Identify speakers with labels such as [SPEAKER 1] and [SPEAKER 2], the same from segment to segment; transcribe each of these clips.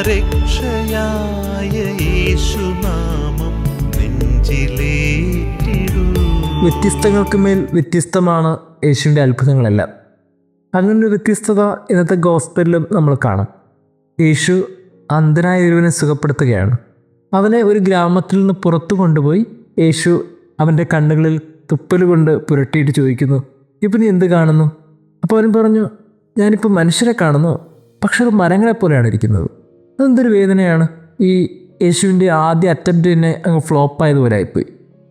[SPEAKER 1] രക്ഷയായ യേശുനാമം നെഞ്ചിലേറ്റിടൂ.
[SPEAKER 2] വ്യത്യസ്തങ്ങൾക്ക് മേൽ വ്യത്യസ്തമാണ് യേശുവിൻ്റെ അത്ഭുതങ്ങളെല്ലാം. അങ്ങനൊരു വ്യത്യസ്തത ഇന്നത്തെ ഗോസ്പലിലും നമ്മൾ കാണാം. യേശു അന്ധനായ ഒരുവനെ സുഖപ്പെടുത്തുകയാണ്. അവനെ ഒരു ഗ്രാമത്തിൽ നിന്ന് പുറത്തു കൊണ്ടുപോയി യേശു അവൻ്റെ കണ്ണുകളിൽ തുപ്പൽ കൊണ്ട് പുരട്ടിയിട്ട് ചോദിക്കുന്നു, ഇപ്പം നീ എന്ത് കാണുന്നു? അപ്പോൾ അവൻ പറഞ്ഞു, ഞാനിപ്പോൾ മനുഷ്യരെ കാണുന്നു, പക്ഷെ അത് മരങ്ങളെപ്പോലെയാണ് ഇരിക്കുന്നത്. അതെന്തൊരു വേദനയാണ്. ഈ യേശുവിൻ്റെ ആദ്യ അറ്റംപ്റ്റ് തന്നെ അങ്ങ് ഫ്ലോപ്പായതുപോലെ ആയിപ്പോയി.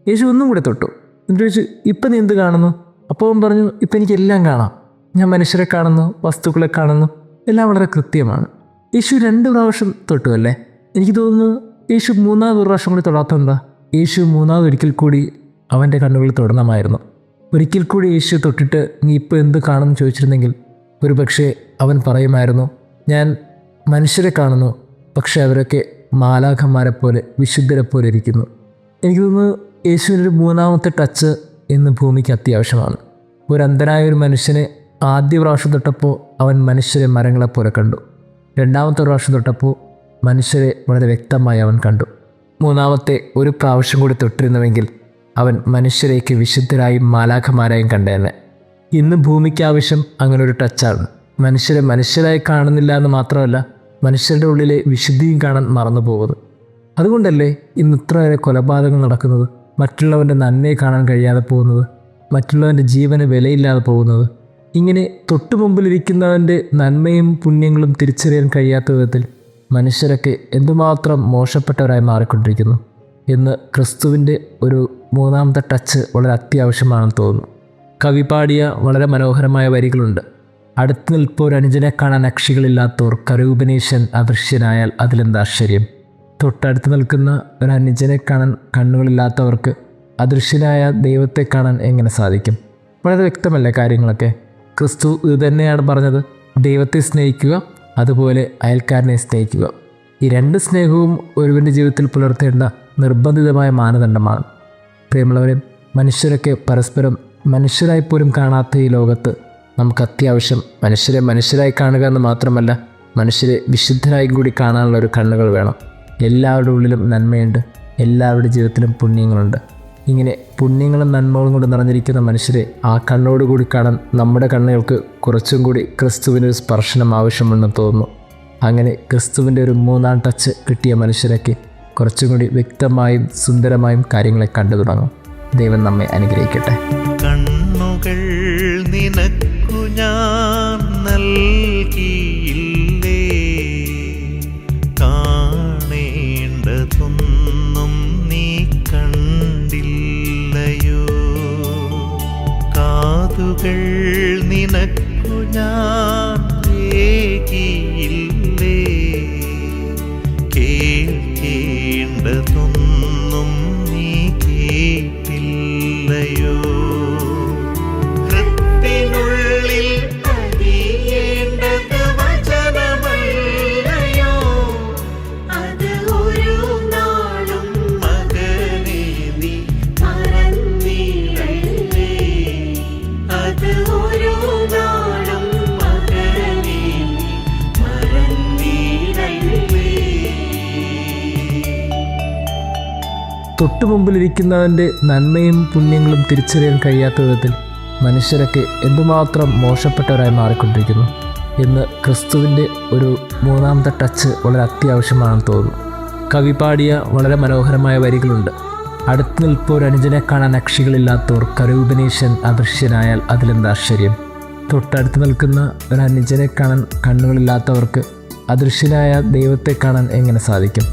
[SPEAKER 2] യേശു ഒന്നും കൂടെ തൊട്ടു. എന്നിട്ട് ചോദിച്ചു, ഇപ്പം നീ എന്ത് കാണുന്നു? അപ്പോൾ അവൻ പറഞ്ഞു, ഇപ്പം എനിക്കെല്ലാം കാണാം. ഞാൻ മനുഷ്യരെ കാണുന്നു, വസ്തുക്കളെ കാണുന്നു, എല്ലാം വളരെ കൃത്യമാണ്. യേശു 2 പ്രാവശ്യം തൊട്ടു അല്ലേ? എനിക്ക് തോന്നുന്നു യേശു 3ാമത് പ്രാവശ്യം കൂടി തൊടാത്തെന്താ? യേശു 3ാമത് ഒരിക്കൽ കൂടി അവൻ്റെ കണ്ണുകളിൽ തൊടണമായിരുന്നു. ഒരിക്കൽ കൂടി യേശു തൊട്ടിട്ട് നീ ഇപ്പോൾ എന്ത് കാണുമെന്ന് ചോദിച്ചിരുന്നെങ്കിൽ ഒരു പക്ഷേ അവൻ പറയുമായിരുന്നു, ഞാൻ മനുഷ്യരെ കാണുന്നു, പക്ഷേ അവരൊക്കെ മാലാഖമാരെ പോലെ വിശുദ്ധരെ പോലെ ഇരിക്കുന്നു. എനിക്ക് തോന്നുന്നു യേശുവിനൊരു 3ാമത്തെ ടച്ച് ഇന്ന് ഭൂമിക്ക് അത്യാവശ്യമാണ്. ഒരു അന്ധനായ ഒരു മനുഷ്യനെ ആദ്യ പ്രാവശ്യം തൊട്ടപ്പോൾ അവൻ മനുഷ്യരെ മരങ്ങളെപ്പോലെ കണ്ടു. 2ാമത്തെ പ്രാവശ്യം തൊട്ടപ്പോൾ മനുഷ്യരെ വളരെ വ്യക്തമായി അവൻ കണ്ടു. 3ാമത്തെ ഒരു പ്രാവശ്യം കൂടി തൊട്ടിരുന്നുവെങ്കിൽ അവൻ മനുഷ്യരേക്ക് വിശുദ്ധരായും മാലാഖമാരായും കണ്ടേനെ. ഇന്ന് ഭൂമിക്ക് ആവശ്യം അങ്ങനെ ഒരു ടച്ചാണ്. മനുഷ്യരെ മനുഷ്യരായി കാണുന്നില്ല എന്ന് മാത്രമല്ല, മനുഷ്യരുടെ ഉള്ളിലെ വിശുദ്ധിയും കാണാൻ മറന്നു പോകുന്നത്. അതുകൊണ്ടല്ലേ ഇന്ന് ഇത്രയേറെ കൊലപാതകങ്ങൾ നടക്കുന്നത്, മറ്റുള്ളവൻ്റെ നന്മയെ കാണാൻ കഴിയാതെ പോകുന്നത്, മറ്റുള്ളവൻ്റെ ജീവന് വിലയില്ലാതെ പോകുന്നത്. ഇങ്ങനെ തൊട്ടു മുമ്പിലിരിക്കുന്നവൻ്റെ നന്മയും പുണ്യങ്ങളും തിരിച്ചറിയാൻ കഴിയാത്ത വിധത്തിൽ മനുഷ്യരൊക്കെ എന്തുമാത്രം മോശപ്പെട്ടവരായി മാറിക്കൊണ്ടിരിക്കുന്നു. ഇന്ന് ക്രിസ്തുവിൻ്റെ ഒരു 3ാമത്തെ ടച്ച് വളരെ അത്യാവശ്യമാണെന്ന് തോന്നുന്നു. കവി പാടിയ വളരെ മനോഹരമായ വരികളുണ്ട്. അടുത്ത് നിൽപ്പോൾ അനുജനെ കാണാൻ അക്ഷികളില്ലാത്തവർ കരൂപനീശൻ അദൃശ്യനായാൽ അതിലെന്ത് ആശ്ചര്യം. തൊട്ടടുത്ത് നിൽക്കുന്ന ഒരു അനുജനെ കാണാൻ കണ്ണുകളില്ലാത്തവർക്ക് അദൃശ്യനായ ദൈവത്തെ കാണാൻ എങ്ങനെ സാധിക്കും? വളരെ വ്യക്തമല്ലേ കാര്യങ്ങളൊക്കെ? ക്രിസ്തു ഇത് തന്നെയാണ് പറഞ്ഞത്, ദൈവത്തെ സ്നേഹിക്കുക, അതുപോലെ അയൽക്കാരനെ സ്നേഹിക്കുക. ഈ 2 സ്നേഹവും ഒരുവൻ്റെ ജീവിതത്തിൽ പുലർത്തേണ്ട നിർബന്ധിതമായ മാനദണ്ഡമാണ്. പ്രിയമുള്ളവരെ, മനുഷ്യരൊക്കെ പരസ്പരം മനുഷ്യരായിപ്പോലും കാണാത്ത ഈ ലോകത്ത് നമുക്ക് അത്യാവശ്യം മനുഷ്യരെ മനുഷ്യരായി കാണുക എന്ന് മാത്രമല്ല, മനുഷ്യരെ വിശുദ്ധരായും കൂടി കാണാനുള്ള ഒരു കണ്ണുകൾ വേണം. എല്ലാവരുടെ ഉള്ളിലും നന്മയുണ്ട്, എല്ലാവരുടെ ജീവിതത്തിലും പുണ്യങ്ങളുണ്ട്. ഇങ്ങനെ പുണ്യങ്ങളും നന്മകളും കൊണ്ട് നിറഞ്ഞിരിക്കുന്ന മനുഷ്യരെ ആ കണ്ണോടുകൂടി കാണാൻ നമ്മുടെ കണ്ണുകൾക്ക് കുറച്ചും കൂടി ക്രിസ്തുവിൻ്റെ ഒരു സ്പർശനം ആവശ്യമുണ്ടെന്ന് തോന്നുന്നു. അങ്ങനെ ക്രിസ്തുവിൻ്റെ ഒരു 3ാം ടച്ച് കിട്ടിയ മനുഷ്യരൊക്കെ കുറച്ചും കൂടി വ്യക്തമായും സുന്ദരമായും കാര്യങ്ങളെ കണ്ടു തുടങ്ങും. ദൈവം നമ്മെ അനുഗ്രഹിക്കട്ടെ.
[SPEAKER 1] കണ്ണുകൾ നിനക്കു ഞാൻ നൽകിയില്ലേ, കാണേണ്ടതൊന്നും നീ കണ്ടില്ലയോ. കാതുകൾ നിനക്കു ഞാൻ ഏകിയില്ലേ, കേൾക്കേണ്ടതൊന്നും നീ കേട്ടില്ലയോ. ഹൃത്തിനുള്ളിൽ പതിയേണ്ടത് വചനമല്ലയോ, അത് ഒരു നാളും മകനെ നീ മറന്നിടല്ലേ, അത് ഒരു നാളും മകനെ നീ മറന്നിടല്ലേ.
[SPEAKER 2] തൊട്ടു മുമ്പിലിരിക്കുന്നവൻ്റെ നന്മയും പുണ്യങ്ങളും തിരിച്ചറിയാൻ കഴിയാത്ത വിധത്തിൽ മനുഷ്യരൊക്കെ എന്തുമാത്രം മോശപ്പെട്ടവരായി മാറിക്കൊണ്ടിരിക്കുന്നു. ഇന്ന് ക്രിസ്തുവിൻ്റെ ഒരു 3ാമത്തെ ടച്ച് വളരെ അത്യാവശ്യമാണെന്ന് തോന്നുന്നു. കവി പാടിയ വളരെ മനോഹരമായ വരികളുണ്ട്. അടുത്ത് നിൽപ്പോൾ അനുജനെ കാണാൻ അക്ഷികളില്ലാത്തവർ കരൂപനീശൻ അദൃശ്യനായാൽ അതിലെന്ത് ആശ്ചര്യം. തൊട്ടടുത്ത് നിൽക്കുന്ന ഒരു അനുജനെ കാണാൻ കണ്ണുകളില്ലാത്തവർക്ക് അദൃശ്യനായ ദൈവത്തെ കാണാൻ എങ്ങനെ സാധിക്കും?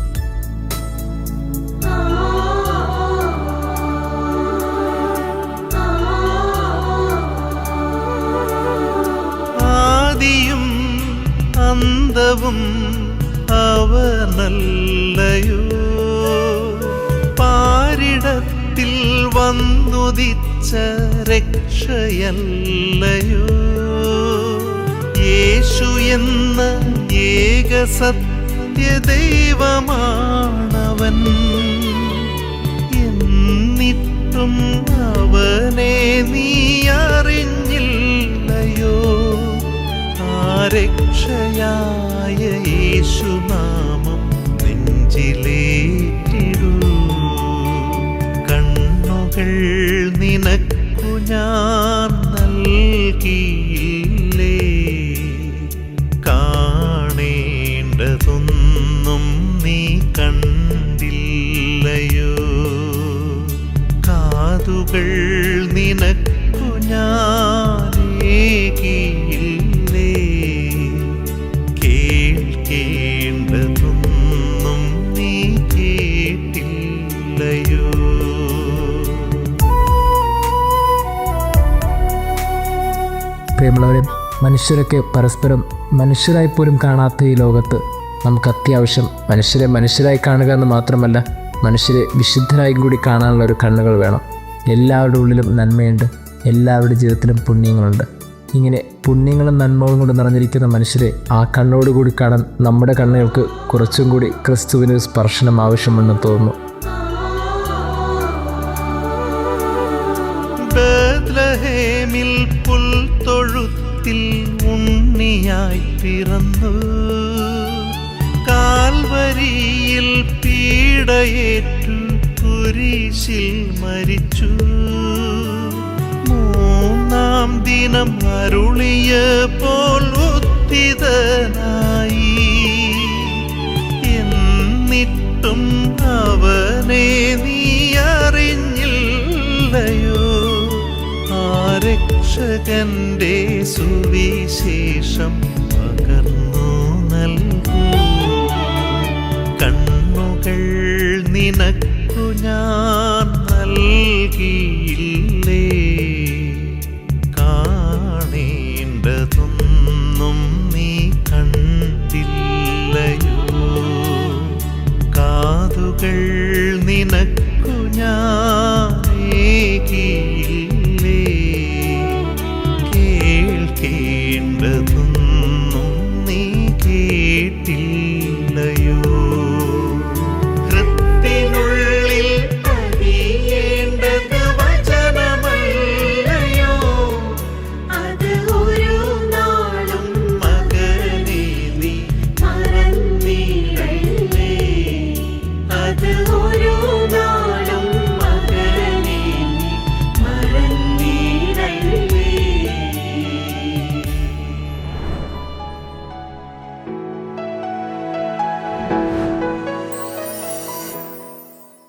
[SPEAKER 1] ആദിയും അന്തവും അവനല്ലയോ, പാരിടത്തിൽ വന്നുദിച്ച രക്ഷയല്ലയോ. യേശു എന്ന ഏകസത്യ ദൈവമാണവൻ, എന്നിട്ടും അവനെ നീ അറിഞ്ഞില്ലയോ. ആ രക്ഷയായ യേശുനാമം കാണേണ്ടതൊന്നും നീ കണ്ടില്ലയോ. കാതുകൾ നിനക്കു ഞാനേകിയില്ലേ, കേൾക്കേണ്ടതൊന്നും നീ കേട്ടില്ലയോ.
[SPEAKER 2] പ്രിയമുള്ളവരെ, മനുഷ്യരൊക്കെ പരസ്പരം മനുഷ്യരായി പോലും കാണാത്ത ഈ ലോകത്ത് നമുക്ക് അത്യാവശ്യം മനുഷ്യരെ മനുഷ്യരായി കാണുക എന്ന് മാത്രമല്ല, മനുഷ്യരെ വിശുദ്ധരായും കൂടി കാണാനുള്ള ഒരു കണ്ണുകൾ വേണം. എല്ലാവരുടെ ഉള്ളിലും നന്മയുണ്ട്, എല്ലാവരുടെ ജീവിതത്തിലും പുണ്യങ്ങളുണ്ട്. ഇങ്ങനെ പുണ്യങ്ങളും നന്മകളും കൊണ്ട് നിറഞ്ഞിരിക്കുന്ന മനുഷ്യരെ ആ കണ്ണോടുകൂടി കാണാൻ നമ്മുടെ കണ്ണുകൾക്ക് കുറച്ചും കൂടി ക്രിസ്തുവിന് സ്പർശനം ആവശ്യമെന്ന് തോന്നുന്നു.
[SPEAKER 1] ബേത്ലഹേമിൽ പുൽത്തൊഴുത്തിൽ ഉണ്ണിയായി പിറന്നു, കാൽവരിയിൽ പീഡയേറ്റു കുരിശിൽ മരിച്ചു. മൂന്നാം ദിനം അരുളിയ പോൽ ഉത്ഥിതനായി, എന്നിട്ടും അവനെ നീ അറിഞ്ഞില്ലയോ. രക്ഷകന്റെ സുവിശേഷം പകർന്നു നൽകൂ. കണ്ണുകൾ നിനക്കു ഞാൻ നൽകിയില്ലേ, കാണേണ്ടതൊന്നും നീ കണ്ടില്ലയോ. കാതുകൾ നിനക്കു ഞാൻ